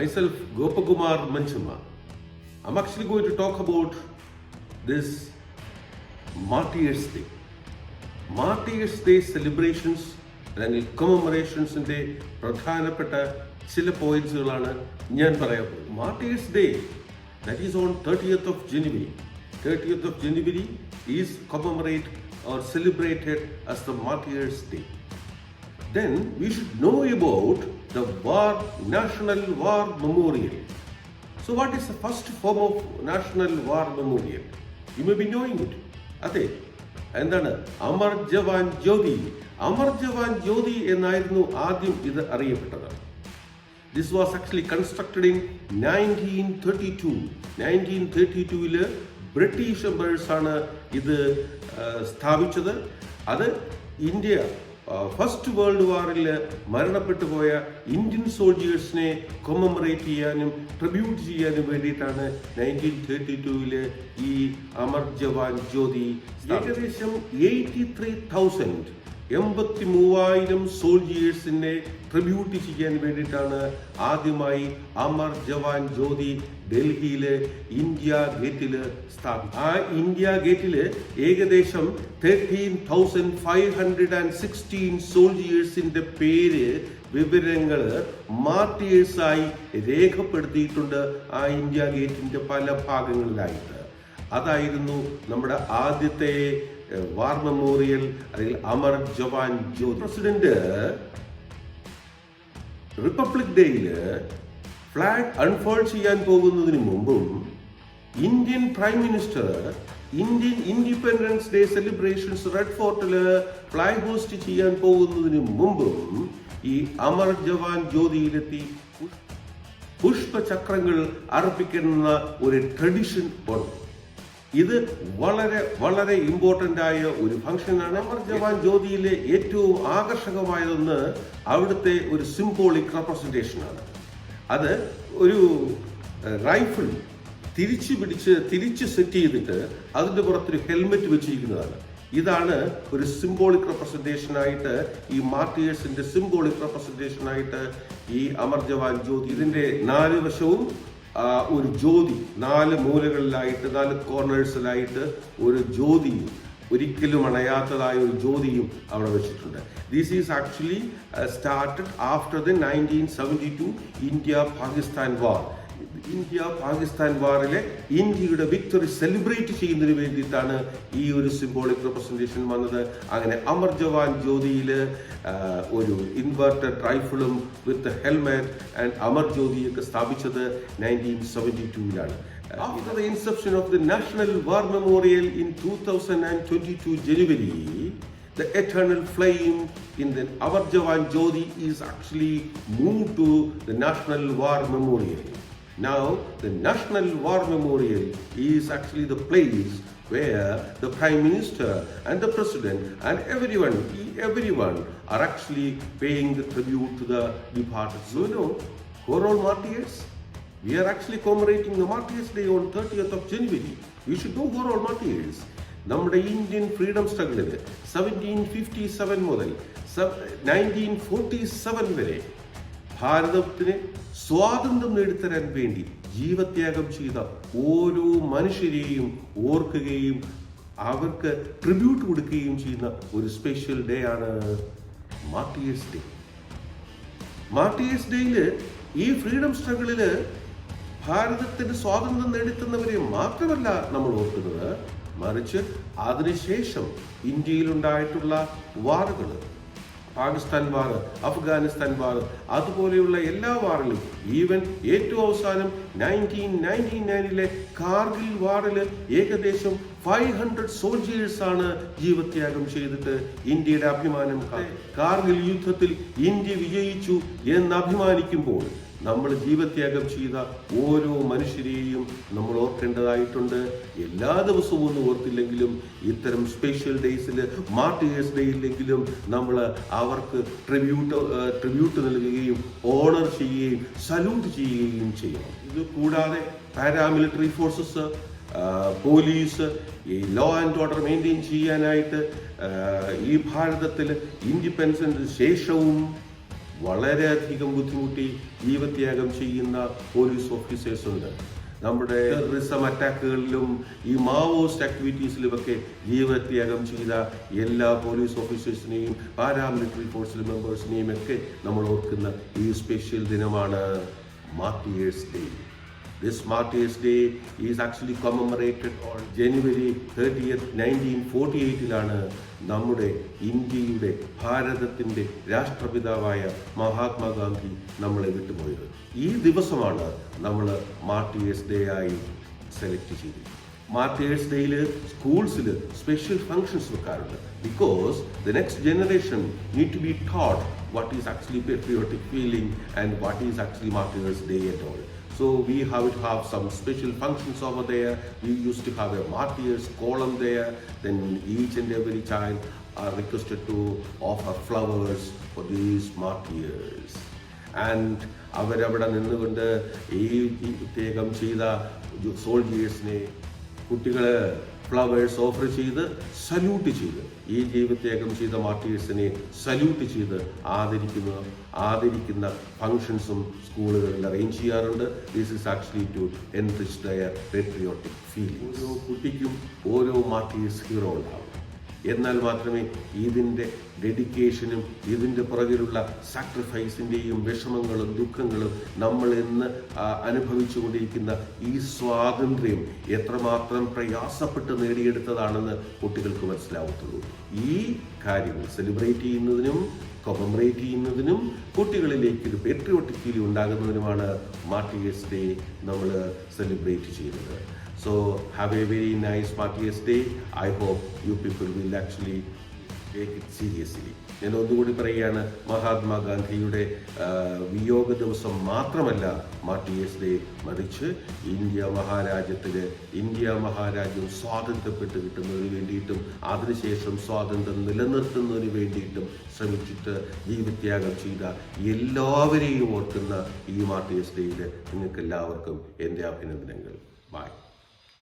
Myself, Gopakumar Manchama. I'm actually going to talk about this Martyrs Day. Martyrs Day celebrations അല്ലെങ്കിൽ കമ്മമറേഷൻസിൻ്റെ പ്രധാനപ്പെട്ട ചില പോയിന്റ്സുകളാണ് ഞാൻ പറയാൻ പോകുന്നത്. Martyrs day, that is on 30th of January. 30th of January is commemorated or celebrated as the Martyrs Day. Then we should know about the National War Memorial. So what is the first form of National War Memorial? You may be knowing it. അതെ, എന്താണ്? അമർ ജവാൻ ജ്യോതി. അമർ ജവാൻ ജ്യോതി എന്നായിരുന്നു ആദ്യം ഇത് അറിയപ്പെട്ടത്. This was actually constructed in 1932. 1932 British empires ആണ് ഇത് സ്ഥാപിച്ചത്. അത് ഇന്ത്യ ഫസ്റ്റ് വേൾഡ് വാറിൽ മരണപ്പെട്ടു പോയ ഇന്ത്യൻ സോൾജിയേഴ്സിനെ കൊമമറേറ്റ് ചെയ്യാനും ട്രിബ്യൂട്ട് ചെയ്യാനും വേണ്ടിയിട്ടാണ് 1932 ഈ അമർ ജവാൻ ജ്യോതി. ഏകദേശം 83,000 സോൾജിയേഴ്സിനെ ട്രിബ്യൂട്ട് ചെയ്യാൻ വേണ്ടിയിട്ടാണ് ആദ്യമായി അമർ ജവാൻ ജ്യോതി ഡൽഹിയിലെ ഇന്ത്യ ഗേറ്റിൽ സ്ഥാപിച്ചത്. ആ ഇന്ത്യ ഗേറ്റിൽ ഏകദേശം 13,516 സോൾജിയേഴ്സിന്റെ പേര് വിവരങ്ങൾ മാർട്ടിയേഴ്സായി രേഖപ്പെടുത്തിയിട്ടുണ്ട് ആ ഇന്ത്യ ഗേറ്റിന്റെ പല ഭാഗങ്ങളിലായിട്ട്. അതായിരുന്നു നമ്മുടെ ആദ്യത്തെ വാർ മെമ്മോറിയൽ അല്ലെങ്കിൽ അമർ ജവാൻ ജ്യോതി. പ്രസിഡന്റ് റിപ്പബ്ലിക് ഡേയില് ഫ്ലാഗ് അൺഫോൾഡ് ചെയ്യാൻ പോകുന്നതിന് മുമ്പും Indian prime minister Indian independence day celebrations red ഫോർട്ടില് ഫ്ലാഗ് ഹോസ്റ്റ് ചെയ്യാൻ പോകുന്നതിന് മുമ്പും ഈ അമർ ജവാൻ ജ്യോതിയിലെത്തി പുഷ്പചക്രങ്ങൾ അർപ്പിക്കുന്ന ഒരു ട്രഡിഷൻ ഉണ്ട്. ഇത് വളരെ വളരെ ഇമ്പോർട്ടൻ്റ് ആയ ഒരു ഫംഗ്ഷനാണ്. അമർ ജവാൻ ജ്യോതിയിലെ ഏറ്റവും ആകർഷകമായതൊന്ന് അവിടുത്തെ ഒരു സിംബോളിക് റെപ്രസെന്റേഷനാണ്. അത് ഒരു റൈഫിൾ തിരിച്ച് സെറ്റ് ചെയ്തിട്ട് അതിൻ്റെ പുറത്തൊരു ഹെൽമെറ്റ് വെച്ചിരിക്കുന്നതാണ്. ഇതാണ് ഒരു സിംബോളിക് റെപ്രസെന്റേഷനായിട്ട്, ഈ മാർട്ടിയേഴ്സിന്റെ സിംബോളിക് റെപ്രസെന്റേഷനായിട്ട് ഈ അമർ ജവാൻ ജ്യോതി. ഇതിന്റെ 4 വശവും ഒരു ജ്യോതി, 4 മൂലകളിലായിട്ട് 4 കോർണേഴ്സിലായിട്ട് ഒരു ജ്യോതിയും, ഒരിക്കലും അണയാത്തതായ ഒരു ജ്യോതിയും അവിടെ വെച്ചിട്ടുണ്ട്. This is actually started after the 1972 India Pakistan വാർ. ഇന്ത്യ-പാകിസ്ഥാൻ വാറിലെ ഇന്ത്യയുടെ വിക്ടറി സെലിബ്രേറ്റ് ചെയ്യുന്നതിന് വേണ്ടിയിട്ടാണ് ഈ ഒരു സിംബോളിക് റെപ്രസെന്റേഷൻ വന്നത്. അങ്ങനെ അമർ ജവാൻ ജ്യോതിയിൽ ഒരു ഇൻവെർട്ടഡ് റൈഫിളും വിത്ത് ഹെൽമെറ്റ് ആൻഡ് അമർ ജ്യോതിയൊക്കെ സ്ഥാപിച്ചത് 1972 After the inception of the National War Memorial in 2022 January, the eternal flame in the Amar Jawan Jyoti is actually moved to the National War Memorial. Now, the National War Memorial is actually the place where the Prime Minister and the President and everyone are actually paying the tribute to the departed. So, who are all martyrs? We are actually commemorating the Martyrs Day on 30th of January. We should know who are all martyrs. നമ്മുടെ Indian freedom സ്ട്രഗിളിൽ 1757 മുതൽ 1947 വരെ ഭാരതത്തിന് സ്വാതന്ത്ര്യം നേടിത്തരാൻ വേണ്ടി ജീവത്യാഗം ചെയ്ത ഓരോ മനുഷ്യരെയും ഓർക്കുകയും അവർക്ക് ട്രിബ്യൂട്ട് കൊടുക്കുകയും ചെയ്യുന്ന ഒരു സ്പെഷ്യൽ ഡേ ആണ് മാർട്ടിയേഴ്സ് ഡേ. മാർട്ടിയേഴ്സ് ഡേയില് ഈ ഫ്രീഡം സ്ട്രഗിളില് ഭാരതത്തിന് സ്വാതന്ത്ര്യം നേടിത്തന്നവരെ മാത്രമല്ല നമ്മൾ ഓർക്കുന്നത്, മറിച്ച് അതിനുശേഷം ഇന്ത്യയിലുണ്ടായിട്ടുള്ള വാറുകൾ, പാകിസ്ഥാൻ വാർ, അഫ്ഗാനിസ്ഥാൻ വാർ, അതുപോലെയുള്ള എല്ലാ വാറിലും, ഈവൻ ഏറ്റവും അവസാനം 1999 കാർഗിൽ വാറിൽ ഏകദേശം 500 സോൾജിയേഴ്സാണ് ജീവത്യാഗം ചെയ്തിട്ട് ഇന്ത്യയുടെ അഭിമാനം. കാർഗിൽ യുദ്ധത്തിൽ ഇന്ത്യ വിജയിച്ചു എന്ന് അഭിമാനിക്കുമ്പോൾ നമ്മൾ ജീവത്യാഗം ചെയ്ത ഓരോ മനുഷ്യരെയും നമ്മൾ ഓർക്കേണ്ടതായിട്ടുണ്ട്. എല്ലാ ദിവസവും ഒന്നും ഓർത്തില്ലെങ്കിലും ഇത്തരം സ്പെഷ്യൽ ഡേയ്സിൽ, മാർട്ടിയേഴ്സ് ഡേയിലെങ്കിലും നമ്മൾ അവർക്ക് ട്രിബ്യൂട്ട് നൽകുകയും ഓണർ ചെയ്യുകയും സല്യൂട്ട് ചെയ്യുകയും ചെയ്യണം. ഇത് കൂടാതെ പാരാമിലിറ്ററി ഫോഴ്സസ്, പോലീസ്, ഈ ലോ ആൻഡ് ഓർഡർ മെയിൻറ്റെയിൻ ചെയ്യാനായിട്ട് ഈ ഭാരതത്തിൽ ഇൻഡിപെൻഡൻസിന് ശേഷവും വളരെയധികം ബുദ്ധിമുട്ടി ജീവത്യാഗം ചെയ്യുന്ന പോലീസ് ഓഫീസേഴ്സ് ഉണ്ട്. നമ്മുടെ ടെററിസം അറ്റാക്കുകളിലും ഈ മാവോയിസ്റ്റ് ആക്ടിവിറ്റീസിലുമൊക്കെ ജീവത്യാഗം ചെയ്ത എല്ലാ പോലീസ് ഓഫീസേഴ്സിനെയും പാരാമിലിറ്ററി ഫോഴ്സിലെ മെമ്പേഴ്സിനെയും ഒക്കെ നമ്മൾ ഓർക്കുന്ന ഈ സ്പെഷ്യൽ ദിനമാണ് martyrs day. This Martyrs Day is actually commemorated on January 30th, 1948-ലാണ് നമ്മുടെ ഇന്ത്യയുടെ ഭാരതത്തിൻ്റെ രാഷ്ട്രപിതാവായ മഹാത്മാഗാന്ധി നമ്മളെ വിട്ടുപോയത്. ഈ ദിവസമാണ് നമ്മൾ മാർട്ടിയേഴ്സ് ഡേ ആയി സെലക്ട് ചെയ്തത്. മാർട്ടിയേഴ്സ് ഡേയിൽ സ്കൂൾസിൽ സ്പെഷ്യൽ ഫങ്ഷൻസ് വെക്കാറുണ്ട്. Because the next generation need to be taught what is actually patriotic feeling and what is actually Martyrs Day at all. So we have to have some special functions over there. We used to have a martyrs column there. Then each and every child are requested to offer flowers for these martyrs. And അവരവിടെ നിന്നുകൊണ്ട് ഈ ത്യാഗം ചെയ്ത സോൾജിയേഴ്സിനെ കുട്ടികൾ flowers offer ചെയ്ത് salute ചെയ്ത് ഈ ജീവത്യാഗം ചെയ്ത മാർട്ടിയേഴ്സിനെ സല്യൂട്ട് ചെയ്ത് ആദരിക്കുന്ന ഫങ്ഷൻസും സ്കൂളുകളിൽ അറേഞ്ച് ചെയ്യാറുണ്ട്. This is actually to enrich their patriotic feeling. ഓരോ കുട്ടിക്കും ഓരോ മാർട്ടിയേഴ്സ് ഹീറോ ഉണ്ടാവും. എന്നാൽ മാത്രമേ ഇതിൻ്റെ ഡെഡിക്കേഷനും ഇതിൻ്റെ പുറകിലുള്ള സാക്രിഫൈസിൻ്റെയും വിഷമങ്ങളും ദുഃഖങ്ങളും നമ്മൾ ഇന്ന് അനുഭവിച്ചു കൊണ്ടിരിക്കുന്ന ഈ സ്വാതന്ത്ര്യം എത്രമാത്രം പ്രയാസപ്പെട്ട് നേടിയെടുത്തതാണെന്ന് കുട്ടികൾക്ക് മനസ്സിലാവത്തുള്ളൂ. ഈ കാര്യങ്ങൾ സെലിബ്രേറ്റ് ചെയ്യുന്നതിനും കൊമമറേറ്റ് ചെയ്യുന്നതിനും കുട്ടികളിലേക്ക് ഒരു പേട്രിയോട്ടിക് ഫീൽ ഉണ്ടാകുന്നതിനുമാണ് മാർട്ടിയേഴ്സ് ഡേ നമ്മൾ സെലിബ്രേറ്റ് ചെയ്യുന്നത്. So have a very nice Martyrs Day. I hope you people will actually take it seriously. ഞാൻ ഒന്നുകൂടി പറയുകയാണ്, മഹാത്മാഗാന്ധിയുടെ വിയോഗ ദിവസം മാത്രമല്ല മാർട്ടിയേഴ്സ് ഡേ, മറിച്ച് ഇന്ത്യ മഹാരാജ്യം സ്വാതന്ത്ര്യപ്പെട്ട് കിട്ടുന്നതിന് വേണ്ടിയിട്ടും അതിനുശേഷം സ്വാതന്ത്ര്യം നിലനിർത്തുന്നതിന് വേണ്ടിയിട്ടും ശ്രമിച്ചിട്ട് ജീവത്യാഗം ചെയ്ത എല്ലാവരെയും ഓർക്കുന്ന ഈ മാർട്ടിയേഴ്സ് ഡേയിൽ നിങ്ങൾക്ക് എല്ലാവർക്കും എൻ്റെ അഭിനന്ദനങ്ങൾ. ബൈ.